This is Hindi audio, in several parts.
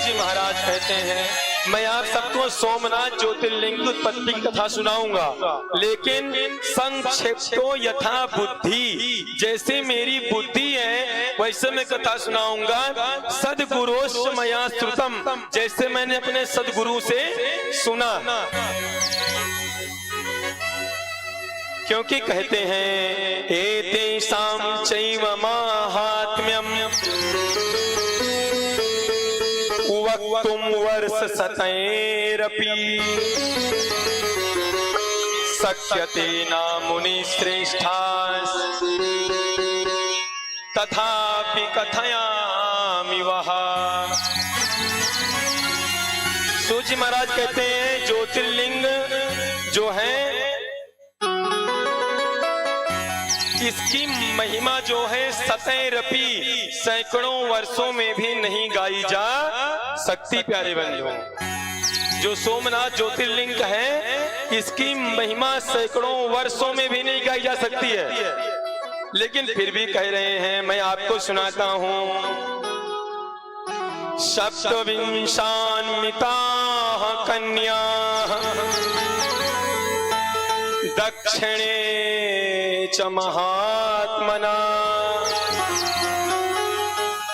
जी महाराज कहते हैं, मैं आप सबको सोमनाथ ज्योतिर्लिंग की उत्पत्ति की कथा सुनाऊंगा, लेकिन संक्षेप्तो यथा बुद्धि, जैसे मेरी बुद्धि है वैसे मैं कथा सुनाऊंगा। सद्गुरोश्च मया श्रुतम, जैसे मैंने अपने सद्गुरु से सुना। क्योंकि कहते हैं एतेषां चैव माहात्म्यम् वक्तुं वर्षशतैरपि शक्यते न मुनिश्रेष्ठाः तथापि कथयामि वः। सूजी महाराज कहते हैं ज्योतिर्लिंग जो है इसकी महिमा जो है सतैरपि, सैकड़ों वर्षों में भी नहीं गाई जा सकती। प्यारे बंधुओं, जो सोमनाथ ज्योतिर्लिंग है इसकी महिमा सैकड़ों वर्षों में भी नहीं गाई जा सकती है, लेकिन फिर भी कह रहे हैं, मैं आपको सुनाता हूं। सप्तविंशान्विताः कन्याः दक्षिणे च महात्मना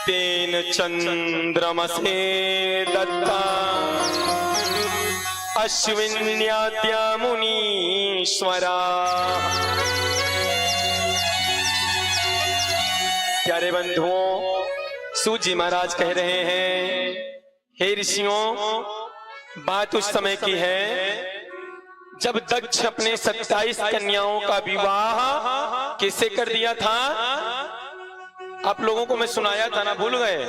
तेन चंद्रमसे दत्ता अश्विन्याद्या मुनीश्वरा। प्यारे बंधुओं, सूजी महाराज कह रहे हैं, हे ऋषियों, बात उस समय की है जब दक्ष अपने 27 कन्याओं का विवाह किससे कर दिया था? आप लोगों को मैं सुनाया था ना, भूल गए?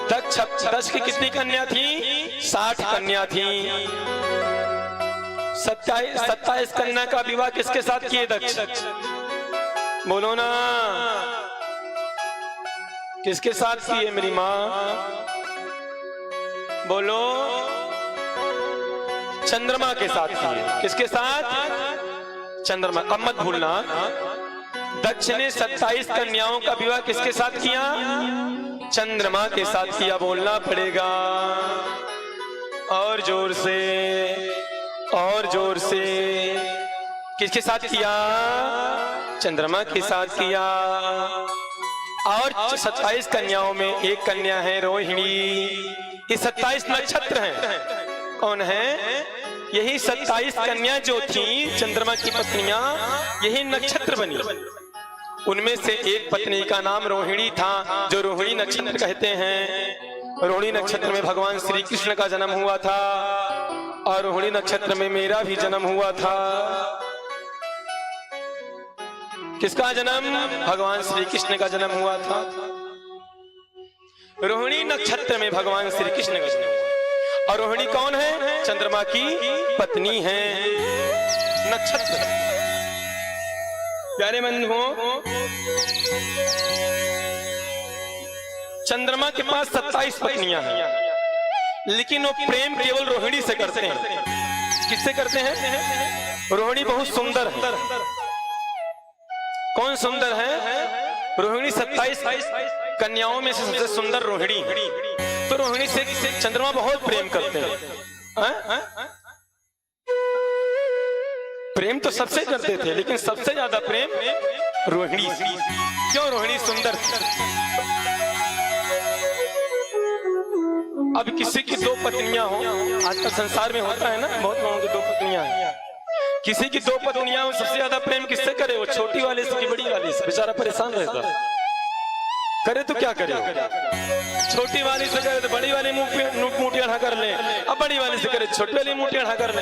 दक्ष की कितनी कन्या थी? 60 कन्या थी। 27 कन्या का विवाह किसके साथ किए दक्ष? बोलो ना, किसके साथ किए मेरी माँ? बोलो। चंद्रमा के साथ किए। किसके साथ? चंद्रमा। अब मत भूलना, दक्ष ने 27 कन्याओं का विवाह किसके साथ किया? चंद्रमा के साथ किया। बोलना पड़ेगा और जोर से, और जोर से। किसके साथ किया? चंद्रमा के साथ किया। और 27 कन्याओं में एक कन्या है रोहिणी। ये 27 नक्षत्र हैं। कौन है? यही 27 कन्या जो थी चंद्रमा की पत्नियां, यही नक्षत्र बनी। उनमें से एक पत्नी का नाम रोहिणी था, जो रोहिणी नक्षत्र कहते हैं। रोहिणी नक्षत्र में भगवान श्री कृष्ण का जन्म हुआ था और रोहिणी नक्षत्र में मेरा भी जन्म हुआ था। किसका जन्म? भगवान श्री कृष्ण का जन्म हुआ था। रोहिणी नक्षत्र में भगवान श्री कृष्ण का जन्म हुआ। और रोहिणी कौन है? चंद्रमा की पत्नी है। नक्षत्र। प्यारे बंधुओं, चंद्रमा के पास 27 पत्नियां हैं, लेकिन वो प्रेम केवल रोहिणी से करते हैं। किससे करते हैं? रोहिणी बहुत सुंदर है। कौन सुंदर है? रोहिणी। 27 कन्याओं में से सबसे सुंदर रोहिणी है। तो रोहिणी से चंद्रमा बहुत प्रेम करते हैं। प्रेम तो सबसे करते थे, लेकिन सबसे ज्यादा प्रेम रोहिणी से। क्यों? रोहिणी सुंदर थी। अब किसी की 2 पत्नियां हो, आजकल संसार में होता है ना, बहुत लोगों की 2 पत्नियां हैं। किसी की 2 पत्नियां, सबसे ज्यादा प्रेम किससे करे? वो छोटी वाले से कि बड़ी वाले से? बेचारा परेशान रहता है। करे तो क्या करे? छोटी वाली से करे तो बड़ी वाली मुंह टेढ़ा कर ले, अब बड़ी वाली से करे छोटी वाली मुंह टेढ़ा कर ले।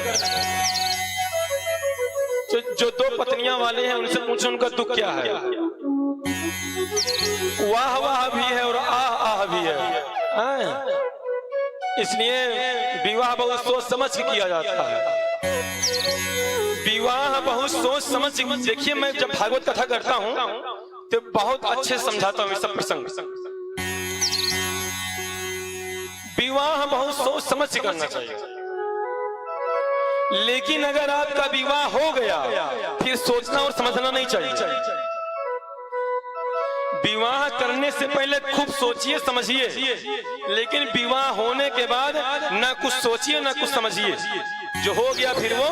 तो जो 2 पत्नियां वाले हैं उनसे पूछो उनका दुख क्या है। वाह वाह भी है और आह आह भी है। इसलिए विवाह बहुत सोच समझ के किया जाता है। विवाह बहुत सोच समझ। देखिए, मैं जब भागवत कथा करता हूँ तो बहुत अच्छे समझाता हूँ सब प्रसंग। विवाह बहुत सोच समझ के करना चाहिए, लेकिन अगर आपका विवाह हो गया फिर सोचना और समझना नहीं चाहिए। विवाह करने से पहले खूब सोचिए समझिए, लेकिन विवाह होने के बाद ना कुछ सोचिए ना कुछ समझिए, जो हो गया फिर वो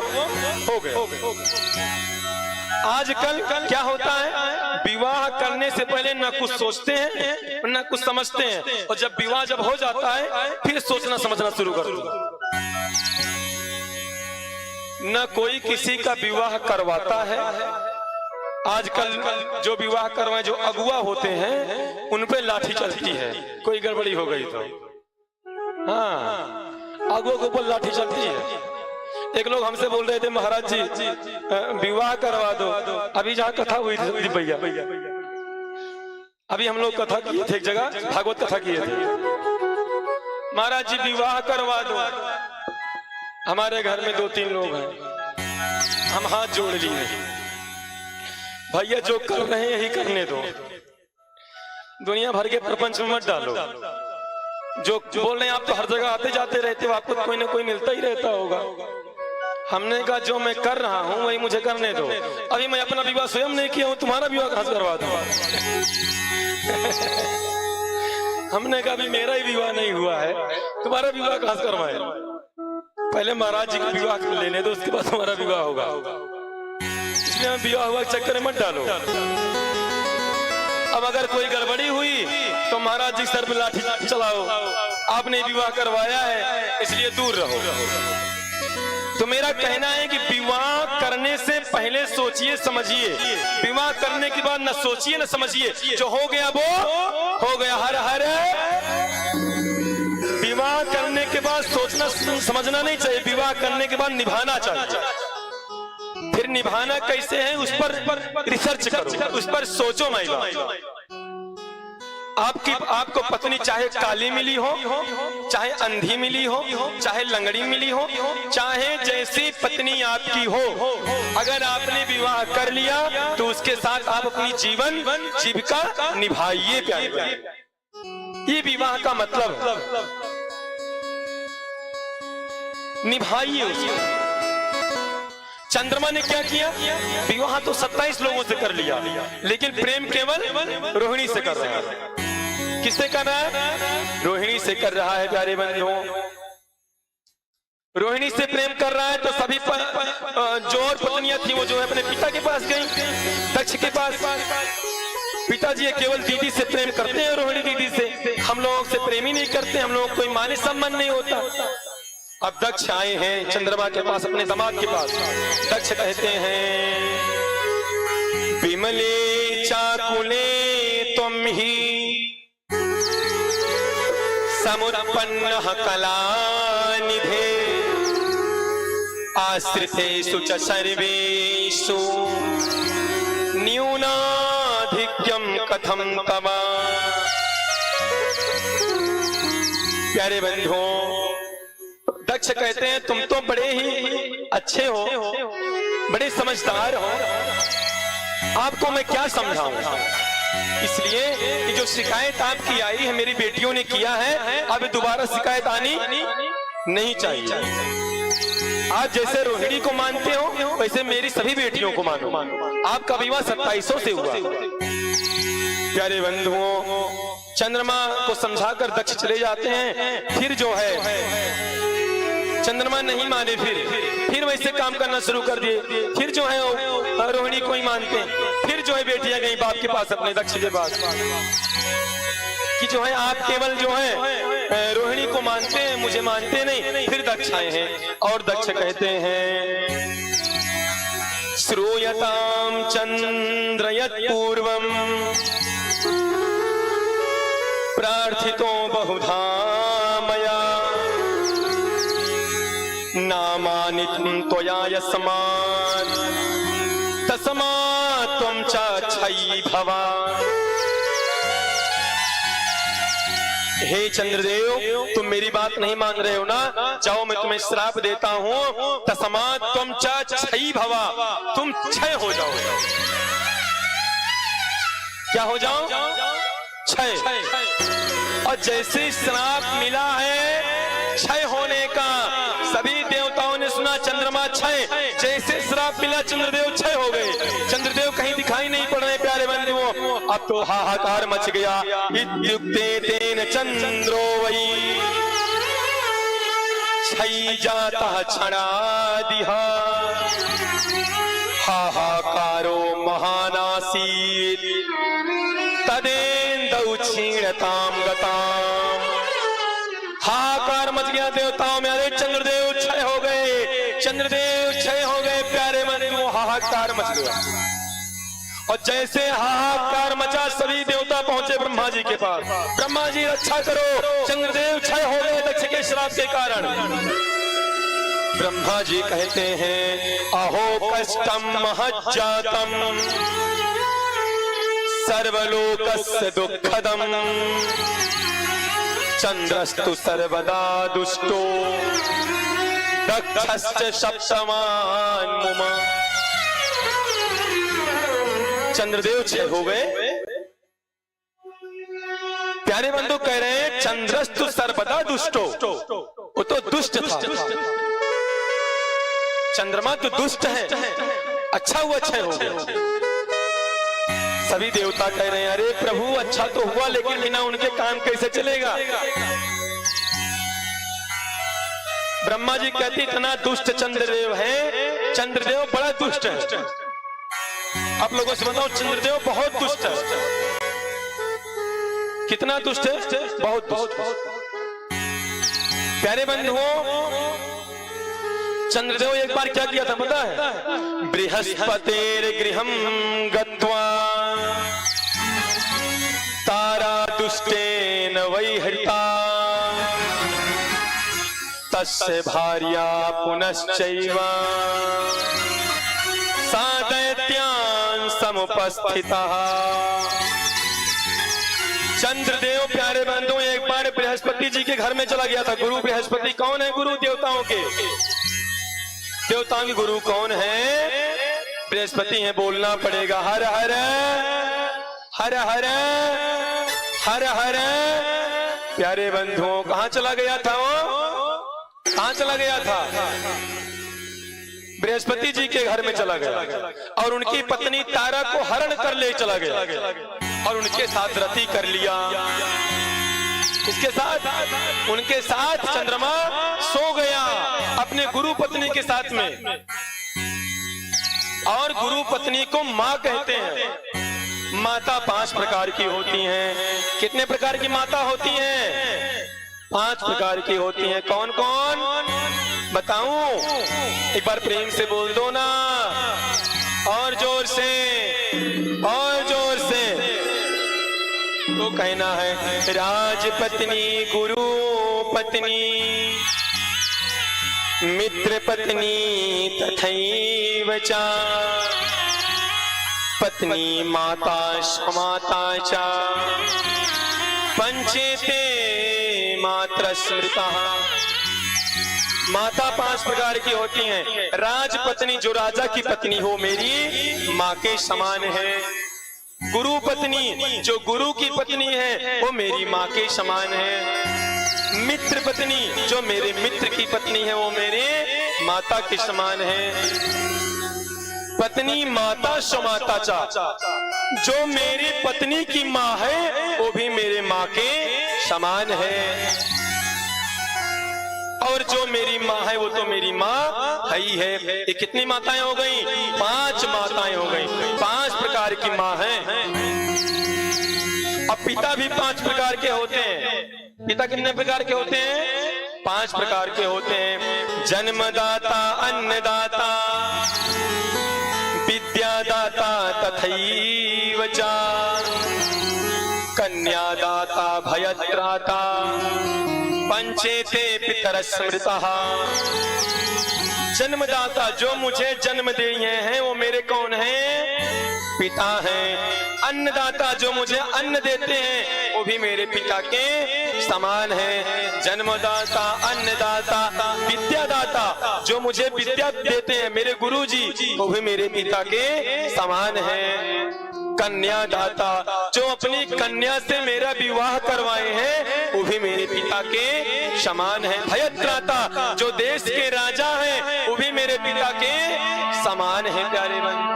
हो गया। आजकल क्या होता है, विवाह करने से पहले ना कुछ सोचते हैं ना कुछ समझते हैं, और जब विवाह जब हो जाता है फिर सोचना समझना शुरू कर दो। न कोई किसी का विवाह करवाता है। आजकल जो विवाह करवाए, जो अगुआ होते हैं उन पे लाठी चलती है, कोई गड़बड़ी हो गई तो। हाँ, अगुआ के ऊपर लाठी चलती है। एक लोग हमसे बोल रहे थे, महाराज जी विवाह करवा दो। अभी जहाँ कथा हुई थी भैया, अभी हम लोग कथा किए थे एक जगह, भागवत कथा किए थे। महाराज जी विवाह करवा दो। हमारे घर में 2-3 लोग हैं, हम हाथ जोड़ लिए, भैया जो कर रहे हैं यही करने दो, दुनिया भर के प्रपंच में मत डालो। जो बोल रहे हैं आप तो हर जगह आते जाते रहते हो, आपको कोई ना कोई मिलता ही रहता होगा। हमने कहा जो मैं कर रहा हूं वही मुझे करने दो। अभी मैं अपना विवाह स्वयं नहीं किया हूं, तुम्हारा विवाह कहां से करवा दूं? हमने कहा अभी मेरा ही विवाह नहीं हुआ है, तुम्हारा विवाह कहां से करवाए? पहले महाराज जी को विवाह कर लेने दो, उसके बाद तुम्हारा विवाह होगा। इसलिए हम विवाह हुआ चक्कर में मत डालो। अब अगर कोई गड़बड़ी हुई तो महाराज जी सर पे लाठी चलाओ, आपने विवाह करवाया है इसलिए दूर रहो। तो मेरा कहना है कि विवाह करने से पहले सोचिए समझिए, विवाह करने के बाद न सोचिए न समझिए, जो हो गया वो हो गया। हर हर विवाह करने के बाद सोचना समझना नहीं चाहिए, विवाह करने के बाद निभाना चाहिए। फिर निभाना कैसे है उस पर रिसर्च करो, उस पर सोचो। आपको पत्नी चाहे काली मिली हो, चाहे अंधी मिली हो, चाहे लंगड़ी मिली हो, चाहे जैसी पत्नी आपकी हो, अगर आपने विवाह कर लिया तो उसके साथ आप अपनी जीवन जीविका निभाइए। प्यारे, ये विवाह का मतलब, निभाइए उसको। चंद्रमा ने क्या किया, विवाह तो 27 लोगों से कर लिया, लेकिन प्रेम केवल रोहिणी से कर रहा है। किससे कर रहा है? रोहिणी से कर रहा है। प्यारे बंधुओं, रोहिणी से प्रेम कर रहा है तो सभी जो और पत्नियां थी वो जो है अपने पिता के पास गई, दक्ष के पास। पिताजी केवल दीदी से प्रेम करते हैं, रोहिणी दीदी से। हम लोगों से प्रेम ही नहीं करते, हम लोगों को कोई मान सम्मान नहीं होता। अब दक्ष आए हैं चंद्रमा के पास, अपने दामाद के पास। दक्ष कहते हैं, विमले चाकुले तुम ही समुत्पन्न कलानिधे, आश्रितेषु च सर्वेषु न्यूनाधिक्यं कथं तव। प्यारे बंधुओं, दक्ष कहते हैं तुम तो बड़े ही अच्छे हो, बड़े समझदार हो, आपको मैं क्या समझाऊं। इसलिए कि जो शिकायत आपकी आई है, मेरी बेटियों ने किया है, अब दोबारा शिकायत आनी नहीं चाहिए। आप जैसे रोहिणी को मानते हो वैसे मेरी सभी बेटियों को मानो। आपका विवाह 2700 से हुआ। प्यारे बंधुओं, चंद्रमा को समझाकर दक्ष चले जाते हैं। फिर जो है चंद्रमा नहीं माने, फिर वैसे काम करना शुरू कर दिए। फिर जो है रोहिणी को ही मानते हैं। फिर जो है बेटियां गई बाप के पास, अपने दक्ष के पास, कि जो है आप केवल जो है रोहिणी को मानते हैं, मुझे मानते नहीं। फिर दक्ष आए हैं और दक्ष कहते हैं, श्रूयतां चंद्र यत्पूर्वं प्रार्थितो बहुधा मया, नामानि त्वया यस्मात् तस्मात् त्वं च क्षयी भव। हे चंद्रदेव, तुम मेरी बात नहीं मान रहे हो ना, जाओ मैं तुम्हें श्राप देता हूं। तस्मात् त्वं च क्षयी भव, तुम क्षय हो जाओ। क्या हो जाओ? क्षय। और जैसे श्राप मिला है, क्षय होने का। सभी देवताओं ने सुना चंद्रमा क्षय, जैसे श्राप मिला चंद्रदेव क्षय हो गए। चंद्रदेव कहीं दिखाई नहीं पड़ रहे प्यारे बंधुओं। अब तो हाहाकार मच गया। इत्युक्ते तेन चंद्रो वै क्षयी जातः क्षणादिह हाहाकारो महानासीत् तदेन्दौ क्षीणतां गताम्। हाहाकार मच गया देवताओं में, अरे चंद्रदेव क्षय हो गए, चंद्रदेव क्षय हो गए प्यारे बंधुओं। हाहाकार मच गया और जैसे हाहाकार मचा सभी देवता पहुंचे ब्रह्मा जी के पास। ब्रह्मा जी रक्षा करो, चंद्रदेव क्षय हो गए दक्ष के श्राप के कारण। ब्रह्मा जी कहते हैं अहो कष्टम महज्जातम सर्वलोकस्य दुःखदम चंद्रस्तु सर्वदा दुष्टो दक्षश्च सप्तमान मुमा। चंद्रदेव क्षय हो गए। प्यारे बंधु कह रहे हैं चंद्रस्तु सर्वदा दुष्टो, वो तो दुष्ट था। चंद्रमा तो दुष्ट है, अच्छा हुआ क्षय हो गया। सभी देवता कह रहे हैं अरे प्रभु अच्छा तो हुआ, लेकिन बिना उनके काम कैसे चलेगा। ब्रह्मा जी कहते इतना दुष्ट चंद्रदेव है, चंद्रदेव बड़ा दुष्ट है। आप लोगों से बताओ चंद्रदेव बहुत दुष्ट है। कितना दुष्ट है? बहुत दुष्ट। प्यारे बंधुओं चंद्रदेव एक बार क्या किया था पता है? बृहस्पतेर गृहम गत्वा तारा दुष्टेन वैहृता तस्य भार्या पुनश्चैव सा दैत्यान् समुपस्थितः। चंद्रदेव प्यारे बंधु एक बार बृहस्पति जी के घर में चला गया था। गुरु बृहस्पति कौन है? गुरु देवताओं के। देवताओं के गुरु कौन है? बृहस्पति है। बोलना पड़ेगा हर हर हर हर हर हर। प्यारे बंधुओं कहां चला गया था वो? कहां चला गया था? बृहस्पति जी के घर में चला गया और उनकी पत्नी तारा को हरण कर ले चला गया और उनके साथ रति कर लिया। इसके साथ उनके साथ चंद्रमा सो गया अपने गुरु पत्नी के साथ में। और गुरु पत्नी को माँ कहते हैं। माता 5 प्रकार की होती हैं। कितने प्रकार की माता होती हैं? 5 प्रकार की होती हैं। कौन कौन बताऊं? एक बार प्रेम से बोल दो ना, और जोर से, और जोर से। तो कहना है राजपत्नी, गुरु पत्नी, मित्र पत्नी तथैव च पत्नी माता समाता च पंचेते मात्र स्मृता। माता 5 प्रकार की होती हैं। राजपत्नी जो राजा की पत्नी हो, मेरी माँ के समान है। गुरु पत्नी जो गुरु की पत्नी है, वो मेरी माँ के समान है। मित्र पत्नी जो मेरे मित्र की पत्नी है, वो मेरे माता के समान है। पत्नी माता समाता चा, जो मेरी पत्नी की माँ है वो भी मेरे माँ के समान है। और जो मेरी माँ है वो तो मेरी माँ है ही है। ये कितनी माताएं हो गई? 5 माताएं हो गई। 5 प्रकार की माँ है। अब पिता भी 5 प्रकार के होते हैं। पिता कितने प्रकार के होते हैं? 5 प्रकार के होते हैं। जन्मदाता, अन्नदाता, विद्यादाता तथैव च कन्यादाता भयत्राता पंचेते पितर स्मृतः। जन्मदाता जो मुझे जन्म दिए हैं वो मेरे कौन हैं? पिता हैं। अन्नदाता जो मुझे अन्न देते हैं वो भी मेरे पिता के समान है। जन्मदाता, अन्नदाता, विद्यादाता जो मुझे विद्या देते हैं मेरे गुरुजी, वो भी मेरे पिता के समान है। कन्या दाता, जो अपनी कन्या से मेरा विवाह करवाए हैं वो भी मेरे पिता के समान है। भयत्राता, जो देश के राजा हैं वो भी मेरे पिता के समान है। प्यारे बंधु,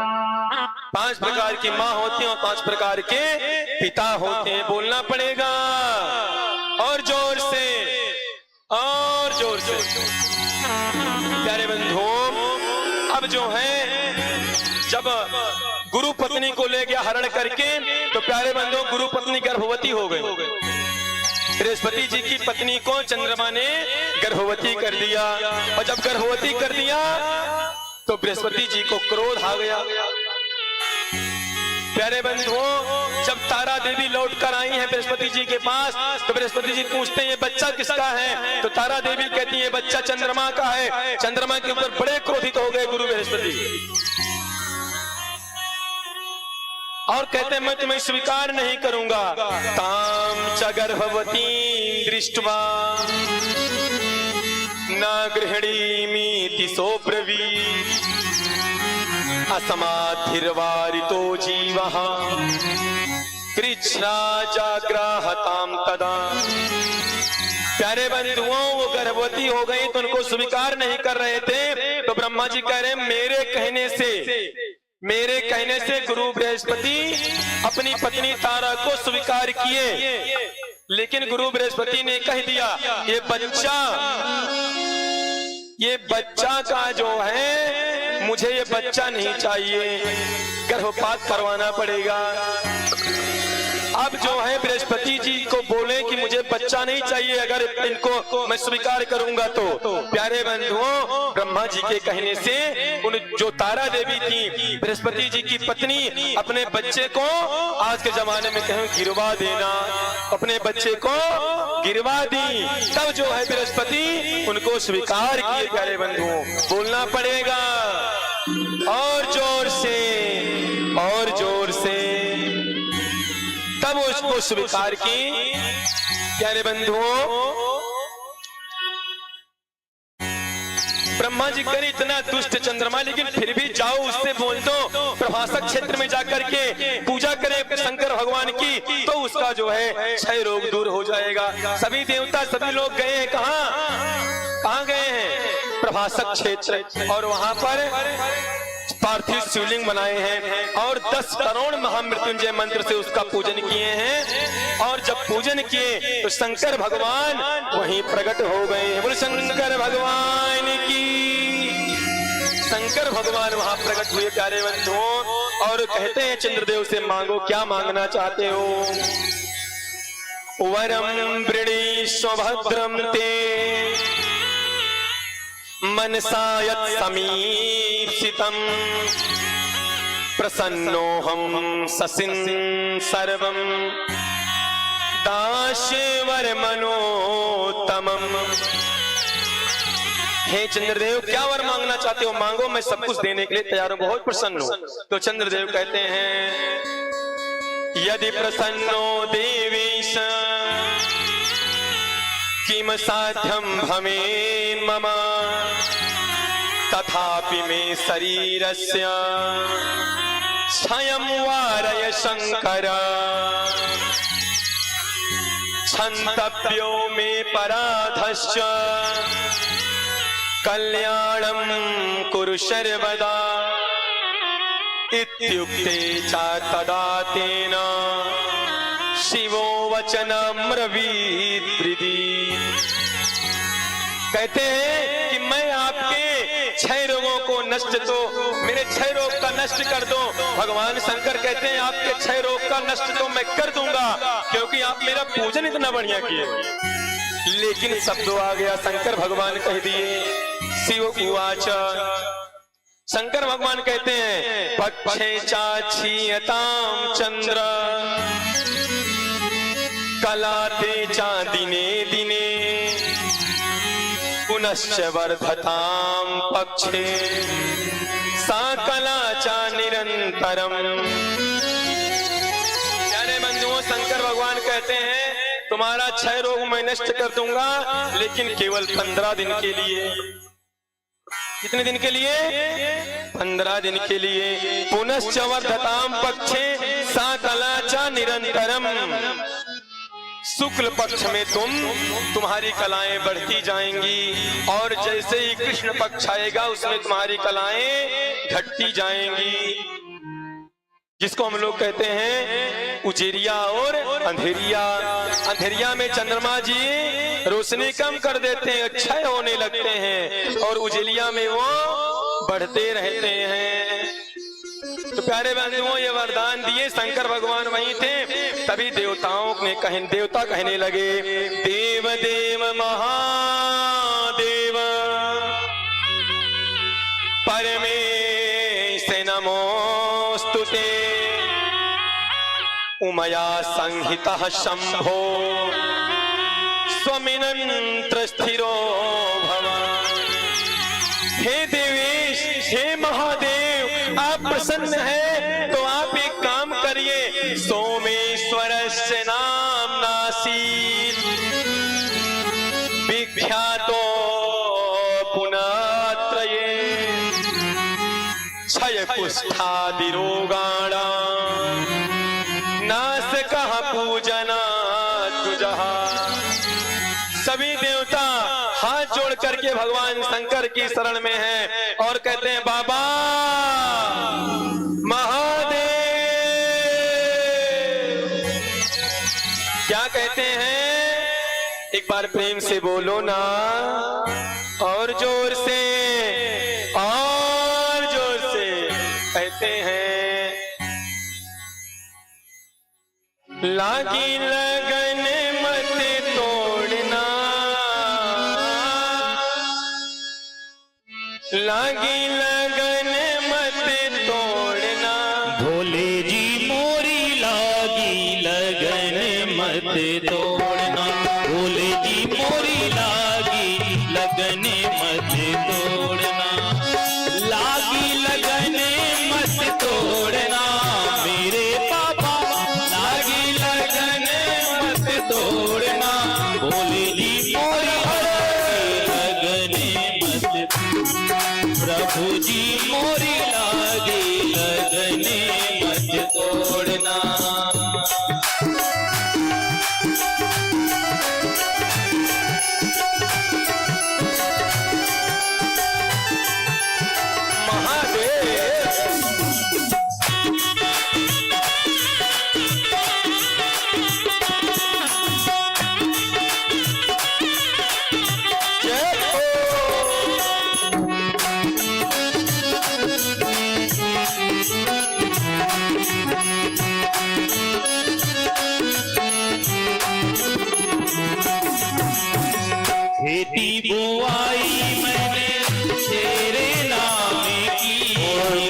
5 प्रकार की माँ होती है और 5 प्रकार के पिता होते हैं। बोलना पड़ेगा और जोर से, और जोर से। प्यारे बंधुओं, अब जो है जब गुरु पत्नी को ले गया हरण करके, तो प्यारे बंधुओं गुरु पत्नी गर्भवती हो गई। बृहस्पति जी की पत्नी को चंद्रमा ने गर्भवती कर दिया, और जब गर्भवती कर दिया तो बृहस्पति जी को क्रोध आ गया। प्यारे बंधुओं, जब तारा देवी लौट कर आई है बृहस्पति जी के पास, तो बृहस्पति जी पूछते हैं ये बच्चा किसका है? तो तारा देवी कहती है बच्चा चंद्रमा का है। चंद्रमा के ऊपर बड़े क्रोधित हो गए गुरु बृहस्पति, और कहते हैं मैं तुम्हें स्वीकार नहीं करूंगा। ताम च गर्भवती दृष्ट्वा न गृहणीमीति सोब्रवीत् असमाधिर्वारितो जीवः कृच्छ्रा जाग्राहताम तदा। प्यारे बंधुओं, वो गर्भवती हो गई तो उनको स्वीकार नहीं कर रहे थे, तो ब्रह्मा जी कह रहे मेरे कहने से गुरु बृहस्पति अपनी पत्नी तारा को स्वीकार किए, लेकिन गुरु बृहस्पति ने कह दिया ये बच्चा का जो है, मुझे ये बच्चा नहीं चाहिए, गर्भपात करवाना पड़ेगा। अब जो है बृहस्पति जी को बोले कि मुझे बच्चा नहीं चाहिए, अगर इनको मैं स्वीकार करूंगा तो। प्यारे बंधुओं, ब्रह्मा जी के कहने से उन जो तारा देवी थी बृहस्पति जी की पत्नी, अपने बच्चे को आज के जमाने में कहें गिरवा देना, अपने बच्चे को गिरवा दी। तब जो है बृहस्पति उनको स्वीकार किए। प्यारे बंधुओं, बोलना पड़ेगा और जोर से, और जोर से, तब उसको स्वीकार की। प्यारे बंधुओं, ब्रह्मा जी करे इतना दुष्ट चंद्रमा, लेकिन फिर भी जाओ उससे बोल दो प्रभासक क्षेत्र में जाकर के पूजा करे शंकर भगवान की, तो उसका जो है क्षय रोग दूर हो जाएगा। सभी देवता सभी लोग गए हैं, कहाँ गए हैं? प्रभासक क्षेत्र, और वहां पर पार्थिव शिवलिंग बनाए हैं और 10 करोड़ महामृत्युंजय मंत्र से उसका पूजन किए हैं। और जब पूजन किए तो शंकर भगवान वहीं प्रकट हो गए। बोले शंकर भगवान की, शंकर भगवान वहां प्रकट हुए। प्यारे बंधुओं, और कहते हैं चंद्रदेव से मांगो, क्या मांगना चाहते हो? वरम वृणीष्व भद्रम ते मनसा यत् समीप्सितम् प्रसन्नोऽहं ससिन् सर्वं दास्ये वरमनोत्तमम्। हे चंद्रदेव, क्या वर मांगना चाहते हो? मांगो, मैं सब कुछ देने के लिए तैयार हूं, बहुत प्रसन्न हूं। तो चंद्रदेव कहते हैं यदि प्रसन्नो देवेश किम साध्यम भवेन् मम तथापि मे शरीरस्य क्षयं वारय शंकर क्षन्तव्यो मे पराधश्च कल्याणं कुरु सर्वदा इत्युक्ते च तदा तेन शिवो वचनम्रवीद्रिदी। कहते हैं कि मैं आपके 6 रोगों को नष्ट, तो मेरे 6 रोग का नष्ट कर दो। भगवान शंकर कहते हैं आपके 6 रोग का नष्ट तो मैं कर दूंगा, क्योंकि आप मेरा पूजन इतना बढ़िया किए। लेकिन शब्दों आ गया, शंकर भगवान कह दिए शिव उवाच। शंकर भगवान कहते हैं पक्षे चाक्षीयताम चंद्र कलाते चा दिने दिने पुनश्च वर्धताम पक्षे सा कला चा निरंतरम। प्यारे बंधुओं, शंकर भगवान कहते हैं तुम्हारा 6 रोग मैं नष्ट कर दूंगा, लेकिन केवल 15 दिन के लिए। कितने दिन के लिए? 15 दिन के लिए। पुनश्च वर्धताम पक्षे सा कला च निरंतरम, शुक्ल पक्ष में तुम्हारी कलाएं बढ़ती जाएंगी और जैसे ही कृष्ण पक्ष आएगा उसमें तुम्हारी कलाएं घटती जाएंगी, जिसको हम लोग कहते हैं उजेरिया और अंधेरिया। अंधेरिया में चंद्रमा जी रोशनी कम कर देते हैं, क्षय होने लगते हैं, और उजेलिया में वो बढ़ते रहते हैं। तो प्यारे बंधुओं, ये वरदान दिए शंकर भगवान वहीं थे, तभी देवता कहने लगे, देव देव महादेव परमेश नमोस्तुते, उमया संहितः शंभो स्वमिनंत्र स्थिरो भव। हे देवेश, हे महादेव, आप प्रसन्न हैं तो आप एक काम करिए, सोमेश्वरस्य नाम्नासीत् विख्यातो पुनःत्रये क्षय कुष्ठादि रोगाणां नाशकः पूजनात्तुजः। सभी देवता हाथ जोड़ करके भगवान शंकर की शरण में हैं और कहते हैं, बाबा महादेव। क्या कहते हैं? एक बार प्रेम से बोलो ना, और जोर से, और जोर से कहते हैं, लागी लगन मत तोड़ना, लागी लगन मत तोड़ना, भोले जी मोरी लागी लगन मत तोड़ना, भोले जी मोरी लागी लगन मत तोड़ना, लागी लगन मत तोड़ना मेरे पापा, लागी लगन मत तोड़ना, भोले जी मोरी लगन मत, प्रभु जी मोरी लागी लगन मत तोड़ना। खेती बुआई मैंने तेरे नाम की,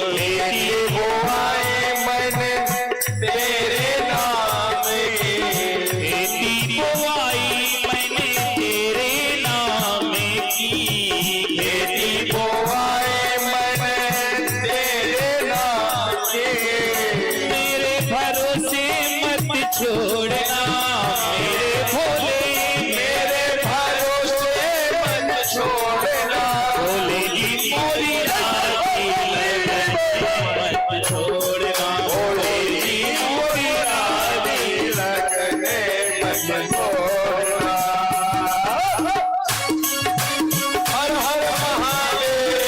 खेती बुआई मैंने तेरे नाम की, खेती बुआई मैंने तेरे नाम की, खेती बुआई मैंने तेरे नाम की, तेरे भरोसे मत छोड़ना मेरे भोले, भोले जी मोरी लागी लगन मत छोड़ना, भोले जी मोरी लागी लगन मत छोड़ना। हर हर महादेव।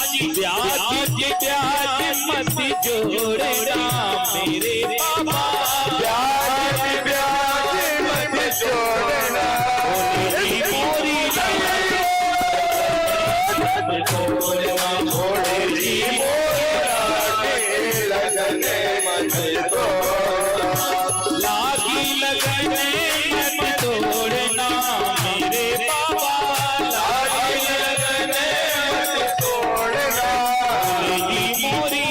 ब्याज की ब्याज मत जोड़ना मेरे बाबा, ब्याज मत छोड़ना भोले जी मोरी भोले जी मोरी लगन मत तोड़ना, लागी लगन मत तोड़ना मेरे बाबा, लागी लगन मत तोड़ना भोले जी मोरी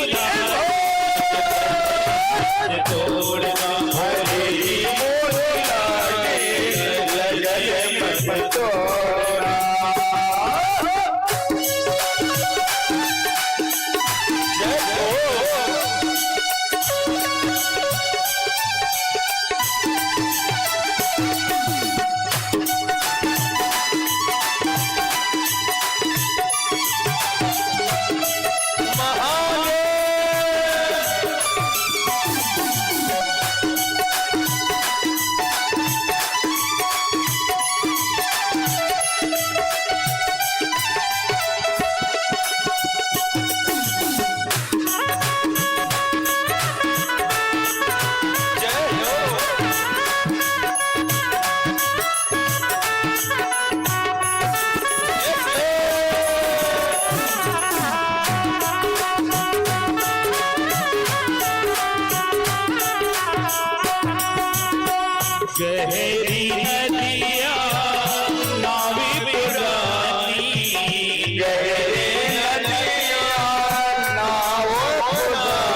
तोड़ना, भोले जी मोरी लगन मत तोड़ना। गहरी नदिया नावी पुरानी, गहरे नदिया नाव खुदाई,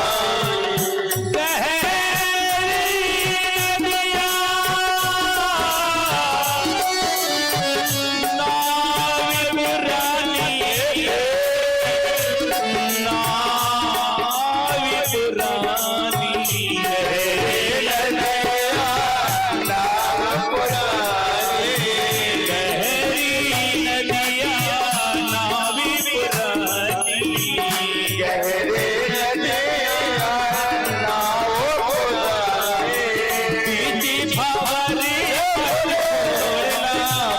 गहरी नदिया नावी पुरानी, नावी पुरानी, गहरी नदिया नावी पुरानी, गहरे नदिया नाव खुदाई, बीती भंवरे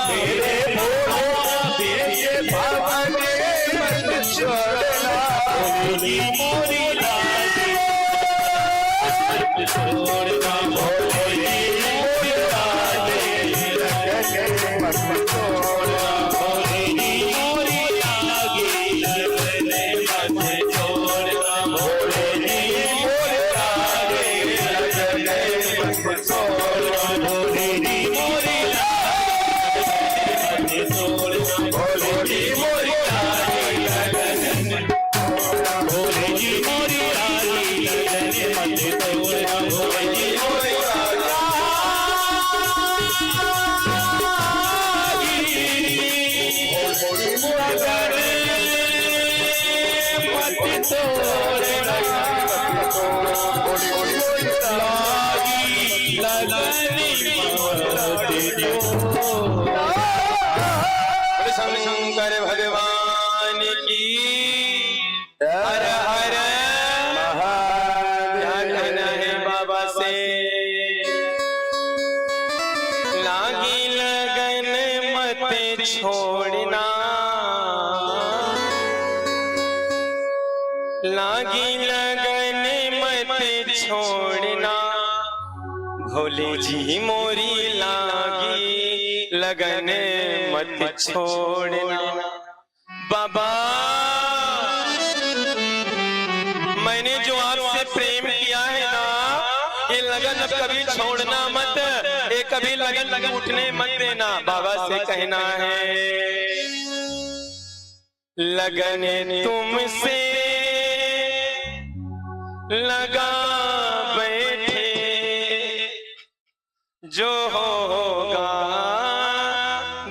मेरे भोला बीच भंवरे मत छोड़ना, भोली मोरी लागी छोड़ना, भोली मोरी लागी लगन मत तोड़ना, भोली मोरी लागी लगने मत छोड़ना, भोली मोरी लागी लगन मत तोड़ना, भोली मोरी लागी छोड़ना, भोले जी मोरी भोले जी मोरी लागी लगने मत छोड़ना, भोले जी मोरी शंकर भगवान की हर हर ध्यान है बाबा से। लागी लगन मत छोड़ना, लागी लगन मत छोड़ना, भोले जी मोरी लागी लगन मत छोड़ना। बाबा मैंने जो आपसे प्रेम किया है ना, ये लगन अब कभी छोड़ना मत, ये कभी लगन उठने मत देना। बाबा से कहना है लगन तुमसे लगा बैठे, जो होगा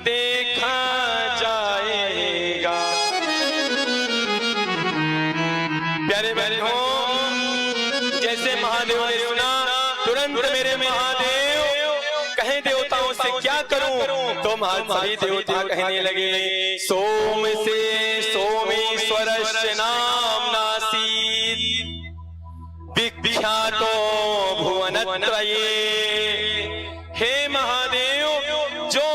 देखा जाएगा। प्यारे बहनों, जैसे महादेव ने सुना तुरंत मेरे महादेव कहे देवताओं से क्या करूं, तो सभी देवता कहने लगे सोम से सोमेश्वरस्य नाम नासीद विख्यातो भुवनत्रये। हे महादेव, जो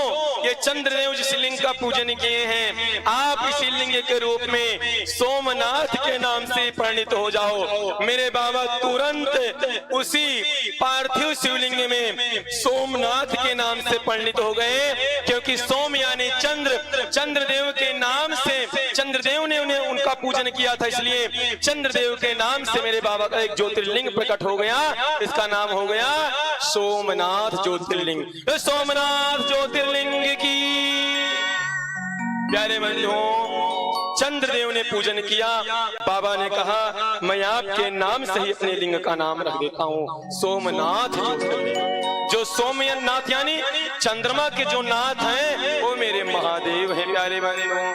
ये चंद्रदेव जिस लिंग का पूजन किए हैं, आप इसी लिंग के रूप में सोमनाथ के नाम से परिणित हो जाओ। मेरे बाबा तुरंत उसी पार्थिव शिवलिंग में सोमनाथ के नाम से परिणित हो गए, क्योंकि सोम यानी चंद्र, चंद्रदेव के नाम से चंद्रदेव ने उन्हें उनका पूजन किया था, इसलिए चंद्रदेव के नाम से मेरे बाबा का एक ज्योतिर्लिंग प्रकट हो गया, इसका नाम हो गया सोमनाथ ज्योतिर्लिंग। सोमनाथ ज्योतिर्लिंग की प्यारे बंधुओं, चंद्रदेव ने पूजन किया। बाबा ने कहा मैं आपके नाम से ही अपने लिंग का नाम रख देता हूँ सोमनाथ ज्योतिर्लिंग। जो सोमनाथ यानी चंद्रमा के जो नाथ हैं वो मेरे महादेव हैं प्यारे बंधुओं।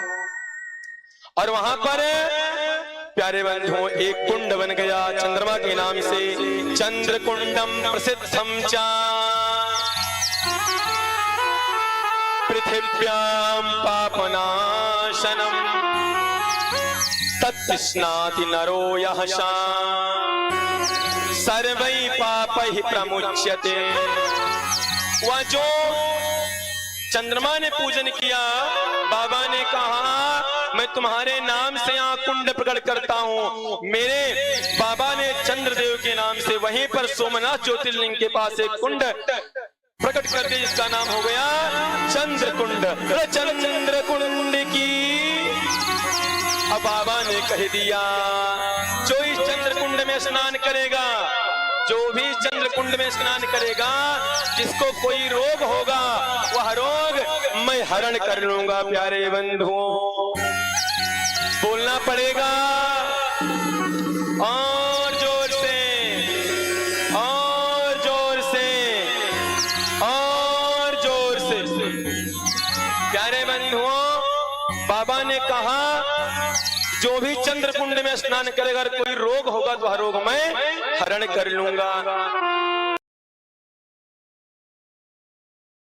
और वहां पर प्यारे बंधुओं एक कुंड बन गया चंद्रमा के नाम से, चंद्र कुंडम प्रसिद्धम चा पृथिव्यां पापनाशनम तत्स्नाति नरो यः सर्वै पापैः प्रमुच्यते। वह जो चंद्रमा ने पूजन किया, बाबा ने कहा मैं तुम्हारे नाम से यहाँ कुंड प्रकट करता हूँ। मेरे बाबा ने चंद्रदेव के नाम से वहीं पर सोमनाथ ज्योतिर्लिंग के पास एक कुंड प्रकट कर दिया, जिसका नाम हो गया चंद्र कुंड। चंद्र कुंड की अब बाबा ने कह दिया जो इस चंद्र कुंड में स्नान करेगा, जो भी चंद्र कुंड में स्नान करेगा, जिसको कोई रोग होगा वह रोग मैं हरण कर लूंगा प्यारे बंधुओं। बोलना पड़ेगा और जोर से, और जोर से, और जोर से। प्यारे बंधुओं, बाबा ने कहा जो भी चंद्र कुंड में स्नान करेगा, कोई रोग होगा तो वह रोग मैं हरण कर लूंगा।